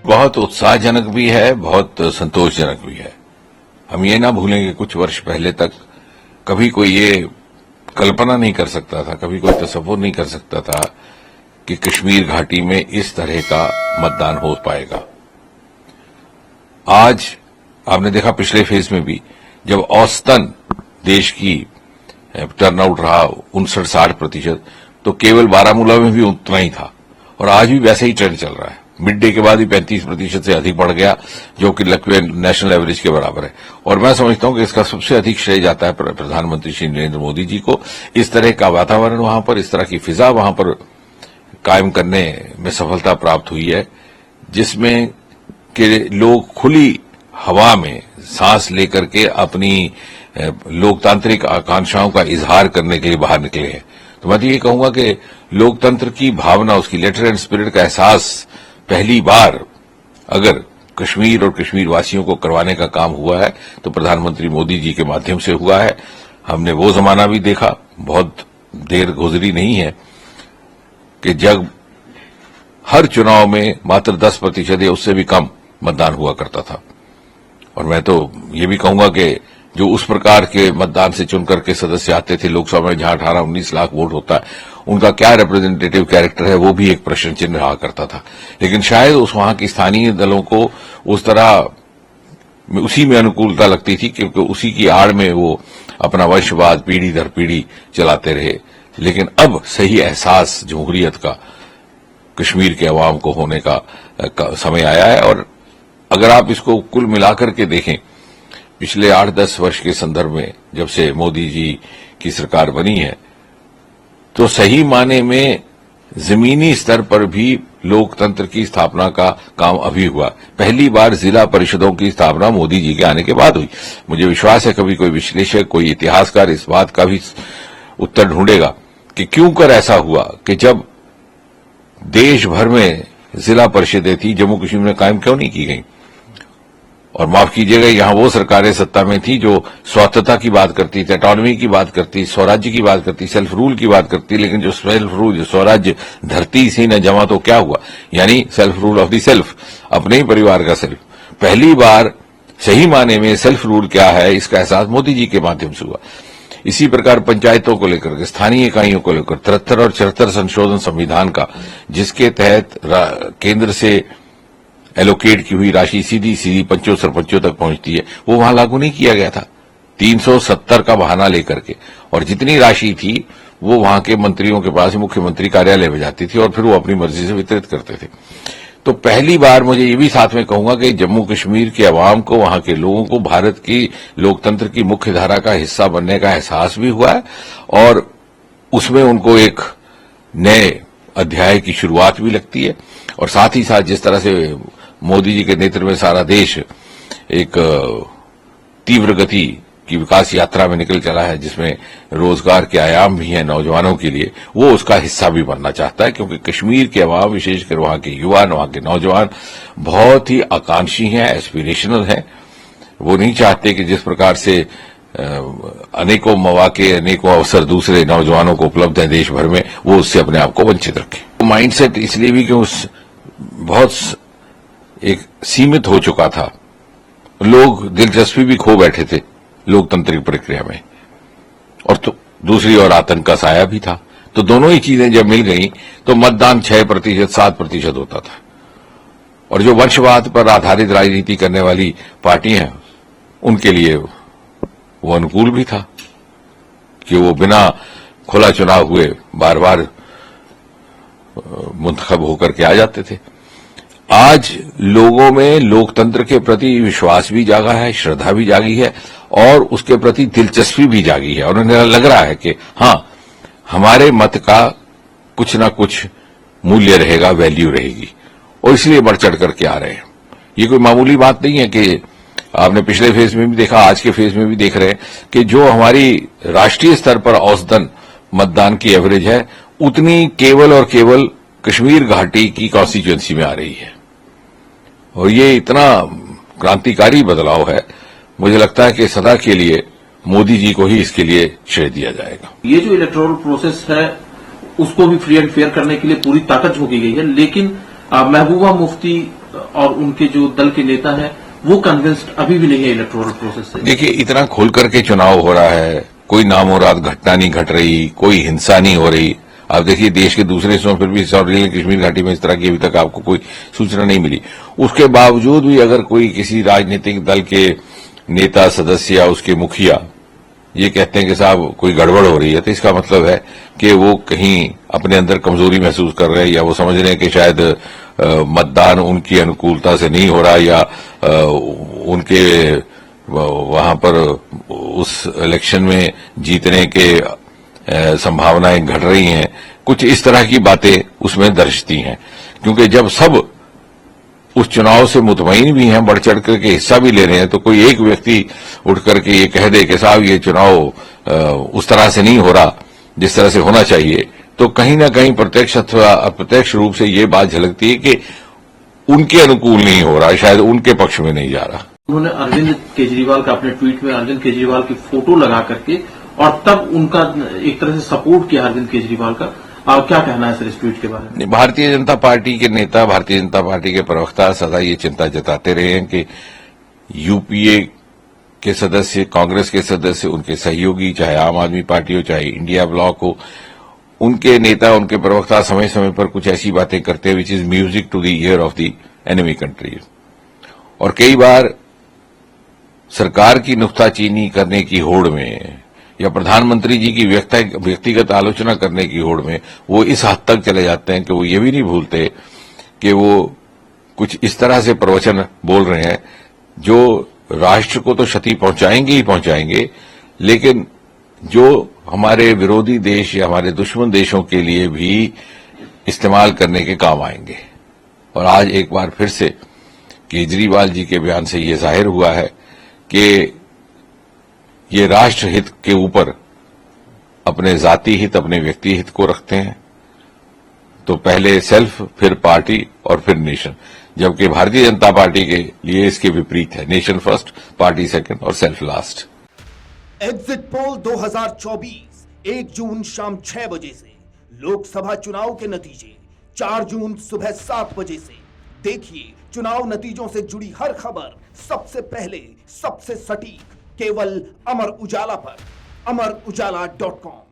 बहुत उत्साहजनक भी है, बहुत संतोषजनक भी है। हम ये ना भूलें कि कुछ वर्ष पहले तक कभी कोई ये कल्पना नहीं कर सकता था, कभी कोई तसव्वुर नहीं कर सकता था कि कश्मीर घाटी में इस तरह का मतदान हो पाएगा। आज आपने देखा पिछले फेज में भी जब औसतन देश की टर्नआउट रहा 59-60%, तो केवल बारामूला में भी उतना ही था और आज भी वैसे ही ट्रेंड चल रहा है। मिड डे के बाद ही 35% से अधिक बढ़ गया, जो कि लगभग नेशनल एवरेज के बराबर है। और मैं समझता हूं कि इसका सबसे अधिक श्रेय जाता है प्रधानमंत्री श्री नरेंद्र मोदी जी को। इस तरह का वातावरण वहां पर, इस तरह की फिजा वहां पर कायम करने में सफलता प्राप्त हुई है, जिसमें कि लोग खुली हवा में सांस लेकर के अपनी लोकतांत्रिक आकांक्षाओं का इजहार करने के लिए बाहर निकले हैं। तो मैं तो ये कहूंगा कि लोकतंत्र की भावना, उसकी लेटर एंड स्पिरिट का एहसास पहली बार अगर कश्मीर और कश्मीर वासियों को करवाने का काम हुआ है तो प्रधानमंत्री मोदी जी के माध्यम से हुआ है। हमने वो जमाना भी देखा, बहुत देर गुजरी नहीं है, कि जब हर चुनाव में मात्र 10% या उससे भी कम मतदान हुआ करता था। और मैं तो ये भी कहूंगा कि जो उस प्रकार के मतदान से चुनकर के सदस्य आते थे लोकसभा में, जहां 18-19 लाख वोट होता है, उनका क्या रिप्रेजेंटेटिव कैरेक्टर है, वो भी एक प्रश्न चिन्ह रहा करता था। लेकिन शायद उस वहां की स्थानीय दलों को उस तरह उसी में अनुकूलता लगती थी, क्योंकि उसी की आड़ में वो अपना वंशवाद पीढ़ी दर पीढ़ी चलाते रहे। लेकिन अब सही एहसास जमहूरियत का कश्मीर के अवाम को होने का समय आया है। और अगर आप इसको कुल मिलाकर के देखें, पिछले 8-10 वर्ष के संदर्भ में जब से मोदी जी की सरकार बनी है, तो सही माने में जमीनी स्तर पर भी लोकतंत्र की स्थापना का काम अभी हुआ। पहली बार जिला परिषदों की स्थापना मोदी जी के आने के बाद हुई। मुझे विश्वास है कभी कोई विश्लेषक, कोई इतिहासकार इस बात का भी उत्तर ढूंढेगा कि क्यों कर ऐसा हुआ कि जब देश भर में जिला परिषदें थी, जम्मू कश्मीर में कायम क्यों नहीं की गई। और माफ कीजिएगा, यहां वो सरकारें सत्ता में थी जो स्वायत्तता की बात करती थी, ऑटोनॉमी की बात करती, स्वराज्य की बात करती, सेल्फ रूल की बात करती। लेकिन जो सेल्फ रूल, जो स्वराज्य धरती सी न जमा, तो क्या हुआ, यानी self rule of the self, अपने ही परिवार का सेल्फ। पहली बार सही माने में सेल्फ रूल क्या है, इसका एहसास मोदी जी के माध्यम से हुआ। इसी प्रकार पंचायतों को लेकर के, स्थानीय इकाइयों को लेकर 73 और 74 संशोधन संविधान का, जिसके तहत केंद्र से एलोकेट की हुई राशि सीधी पंचों सरपंचों तक पहुंचती है, वो वहां लागू नहीं किया गया था। 370 का बहाना लेकर के, और जितनी राशि थी वो वहां के मंत्रियों के पास मुख्यमंत्री कार्यालय में जाती थी और फिर वो अपनी मर्जी से वितरित करते थे। तो पहली बार मुझे ये भी साथ में कहूंगा कि जम्मू कश्मीर के अवाम को, वहां के लोगों को भारत की लोकतंत्र की मुख्य धारा का हिस्सा बनने का एहसास भी हुआ है, और उसमें उनको एक नए अध्याय की शुरुआत भी लगती है। और साथ ही साथ जिस तरह से मोदी जी के नेतृत्व में सारा देश एक तीव्र गति की विकास यात्रा में निकल चला है, जिसमें रोजगार के आयाम भी हैं नौजवानों के लिए, वो उसका हिस्सा भी बनना चाहता है। क्योंकि कश्मीर के अवाम, विशेषकर वहां के युवा, वहां के नौजवान बहुत ही आकांक्षी हैं, एस्पिरेशनल हैं। वो नहीं चाहते कि जिस प्रकार से अनेकों मौके, अनेकों अवसर दूसरे नौजवानों को उपलब्ध है देश भर में, वो उससे अपने आप को वंचित रखे। माइंडसेट इसलिए भी कि उस बहुत एक सीमित हो चुका था, लोग दिलचस्पी भी खो बैठे थे लोकतांत्रिक प्रक्रिया में, और तो दूसरी ओर आतंक का साया भी था। तो दोनों ही चीजें जब मिल गई तो मतदान 6%, 7% होता था। और जो वंशवाद पर आधारित राजनीति करने वाली पार्टियां हैं, उनके लिए वो अनुकूल भी था कि वो बिना खुला चुनाव हुए बार बार मुंतखब होकर के आ जाते थे। आज लोगों में लोकतंत्र के प्रति विश्वास भी जागा है, श्रद्धा भी जागी है, और उसके प्रति दिलचस्पी भी जागी है। और उन्हें लग रहा है कि हाँ, हमारे मत का कुछ ना कुछ मूल्य रहेगा, वैल्यू रहेगी, और इसलिए बढ़ चढ़ करके आ रहे हैं। ये कोई मामूली बात नहीं है कि आपने पिछले फेज में भी देखा, आज के फेज में भी देख रहे हैं कि जो हमारी राष्ट्रीय स्तर पर औसतन मतदान की एवरेज है, उतनी केवल और केवल कश्मीर घाटी की कॉन्स्टिट्यूएंसी में आ रही है। और ये इतना क्रांतिकारी बदलाव है, मुझे लगता है कि सदा के लिए मोदी जी को ही इसके लिए श्रेय दिया जाएगा। ये जो इलेक्टोरल प्रोसेस है, उसको भी फ्री एंड फेयर करने के लिए पूरी ताकत झोंकी गई है। लेकिन महबूबा मुफ्ती और उनके जो दल के नेता हैं वो कन्विंस्ड अभी भी नहीं है इलेक्टोरल प्रोसेस से। देखिए, इतना खोल करके चुनाव हो रहा है, कोई नामुराद घटना नहीं घट रही, कोई हिंसा नहीं हो रही। आप देखिए, देश के दूसरे हिस्सों में फिर भी सौरील कश्मीर घाटी में इस तरह की अभी तक आपको कोई सूचना नहीं मिली। उसके बावजूद भी अगर कोई किसी राजनीतिक दल के नेता, सदस्य या उसके मुखिया ये कहते हैं कि साहब कोई गड़बड़ हो रही है, तो इसका मतलब है कि वो कहीं अपने अंदर कमजोरी महसूस कर रहे हैं, या वो समझ रहे हैं कि शायद मतदान उनकी अनुकूलता से नहीं हो रहा, या उनके वहां पर उस इलेक्शन में जीतने के संभावनाएं घट रही हैं। कुछ इस तरह की बातें उसमें दर्शती हैं, क्योंकि जब सब उस चुनाव से मुतमईन भी हैं, बढ़ चढ़ करके हिस्सा भी ले रहे हैं, तो कोई एक व्यक्ति उठ करके ये कह दे कि साहब ये चुनाव उस तरह से नहीं हो रहा जिस तरह से होना चाहिए, तो कहीं ना कहीं प्रत्यक्ष अथवा अप्रत्यक्ष रूप से ये बात झलकती है कि उनके अनुकूल नहीं हो रहा, शायद उन्नके पक्ष में नहीं जा रहा। उन्होंने अरविंद केजरीवाल का अपने ट्वीट में अरविंद केजरीवाल की फोटो लगा करके और तब उनका एक तरह से सपोर्ट किया अरविंद केजरीवाल का। क्या कहना है सर इस ट्वीट के बारे में? भारतीय जनता पार्टी के नेता, भारतीय जनता पार्टी के प्रवक्ता सदा ये चिंता जताते रहे हैं कि यूपीए के सदस्य, कांग्रेस के सदस्य, उनके सहयोगी, चाहे आम आदमी पार्टी हो, चाहे इंडिया ब्लॉक हो, उनके नेता, उनके प्रवक्ता समय समय पर कुछ ऐसी बातें करते हैं which is music to the ear of the enemy country. और कई बार सरकार की नुक्ताचीनी करने की होड़ में या प्रधानमंत्री जी की व्यक्तिगत आलोचना करने की होड़ में वो इस हद तक चले जाते हैं कि वो ये भी नहीं भूलते कि वो कुछ इस तरह से प्रवचन बोल रहे हैं जो राष्ट्र को तो क्षति पहुंचाएंगे ही पहुंचाएंगे, लेकिन जो हमारे विरोधी देश या हमारे दुश्मन देशों के लिए भी इस्तेमाल करने के काम आएंगे। और आज एक बार फिर से केजरीवाल जी के बयान से ये जाहिर हुआ है कि ये राष्ट्र हित के ऊपर अपने जाति हित, अपने व्यक्ति हित को रखते हैं। तो पहले सेल्फ, फिर पार्टी और फिर नेशन, जबकि भारतीय जनता पार्टी के लिए इसके विपरीत है, नेशन फर्स्ट, पार्टी सेकंड और सेल्फ लास्ट। एग्जिट पोल 2024 1 जून शाम 6 बजे से, लोकसभा चुनाव के नतीजे 4 जून सुबह 7 बजे से। देखिए चुनाव नतीजों से जुड़ी हर खबर सबसे पहले, सबसे सटीक, केवल अमर उजाला पर, amarujala.com।